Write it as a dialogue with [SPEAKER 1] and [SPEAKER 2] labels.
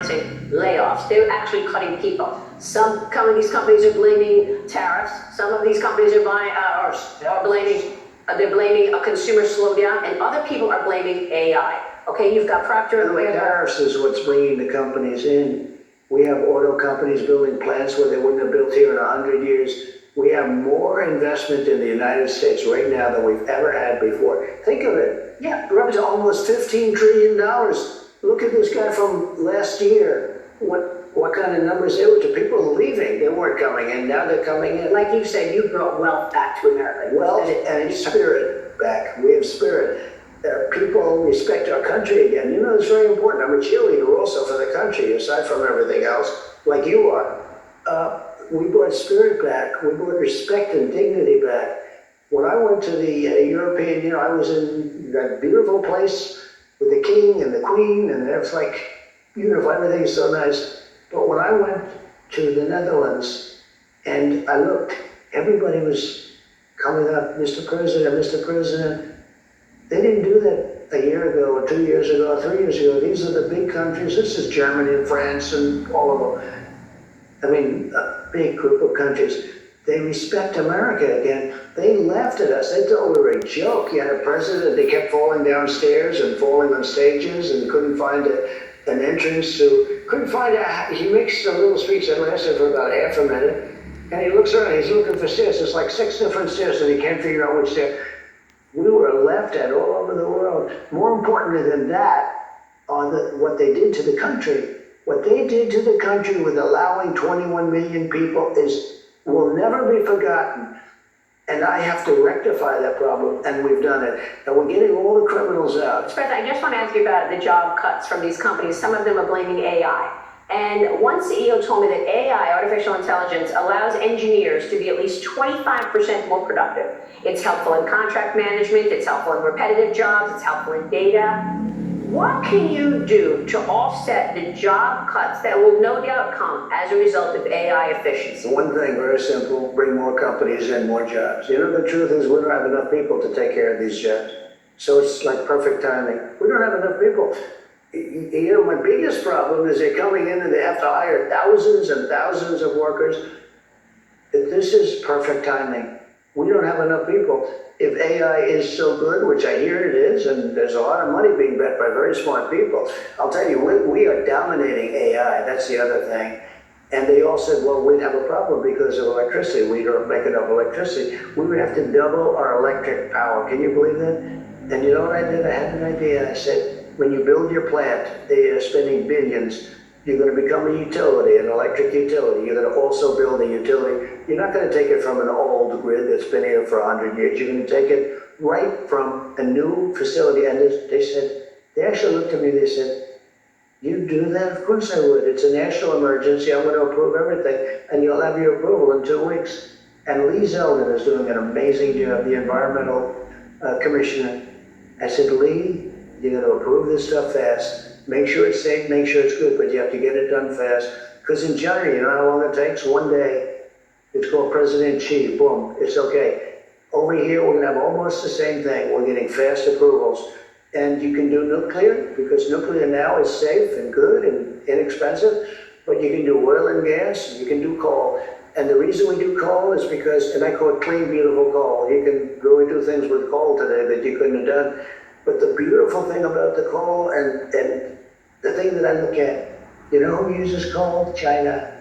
[SPEAKER 1] layoffs. They're actually cutting people. Some these companies are blaming tariffs. Some of these companies are they're blaming a consumer slowdown, and other people are blaming AI. Okay, you've got Procter and Gamble.
[SPEAKER 2] Tariffs is what's bringing the companies in. We have auto companies building plants where they wouldn't have built here in 100 years. We have more investment in the United States right now than we've ever had before. Think of it. Yeah, we're up to almost $15 trillion. Look at this guy from last year. What kind of numbers they were to people leaving? They weren't coming in. Now they're coming in.
[SPEAKER 1] Like you said, you brought wealth back to America.
[SPEAKER 2] Wealth and spirit back. We have spirit. People respect our country again. You know, it's very important. I'm a cheerleader also for the country, aside from everything else, like you are. We brought spirit back. We brought respect and dignity back. When I went to the European, I was in that beautiful place with the king and the queen, and it's like beautiful. Everything's so nice. But when I went to the Netherlands and I looked, everybody was coming up, Mr. President, Mr. President. They didn't do that a year ago, or 2 years ago, or 3 years ago. These are the big countries. This is Germany and France and all of them. I mean, a big group of countries. They respect America again. They laughed at us. They thought we were a joke. You had a president that kept falling downstairs and falling on stages and couldn't find an entrance he makes a little speech that lasted for about half a minute. And he looks around, he's looking for stairs. There's like 6 different stairs and he can't figure out which stair. We were laughed at all over the world. More importantly than that, what they did to the country. What they did to the country with allowing 21 million people will never be forgotten. And I have to rectify that problem, and we've done it. And we're getting all the criminals out.
[SPEAKER 1] President, I just want to ask you about the job cuts from these companies. Some of them are blaming AI. And one CEO told me that AI, artificial intelligence, allows engineers to be at least 25% more productive. It's helpful in contract management, it's helpful in repetitive jobs, it's helpful in data. What can you do to offset the job cuts that will no doubt come as a result of AI efficiency?
[SPEAKER 2] One thing, very simple, bring more companies in, more jobs. You know, the truth is we don't have enough people to take care of these jobs. So it's like perfect timing. We don't have enough people. You know, my biggest problem is they're coming in and they have to hire thousands and thousands of workers. This is perfect timing. We don't have enough people. If AI is so good, which I hear it is, and there's a lot of money being bet by very smart people, I'll tell you, we are dominating AI. That's the other thing. And they all said, well, we'd have a problem because of electricity. We don't make enough electricity. We would have to double our electric power. Can you believe that? And you know what I did? I had an idea. I said, when you build your plant, they are spending billions. You're going to become a utility, an electric utility. You're going to also build a utility. You're not going to take it from an old grid that's been here for 100 years. You're going to take it right from a new facility. And they actually looked at me, they said, you do that? Of course I would. It's a national emergency. I'm going to approve everything. And you'll have your approval in 2 weeks. And Lee Zeldin is doing an amazing job, the environmental commissioner. I said, Lee, you're going to approve this stuff fast. Make sure it's safe, make sure it's good, but you have to get it done fast. Because in China, you know how long it takes? 1 day. It's called President Xi. Boom, it's okay. Over here, we're going to have almost the same thing. We're getting fast approvals. And you can do nuclear, because nuclear now is safe and good and inexpensive. But you can do oil and gas, and you can do coal. And the reason we do coal is because, and I call it clean, beautiful coal. You can really do things with coal today that you couldn't have done. But the beautiful thing about the coal and the thing that I look at, you know who uses coal? China.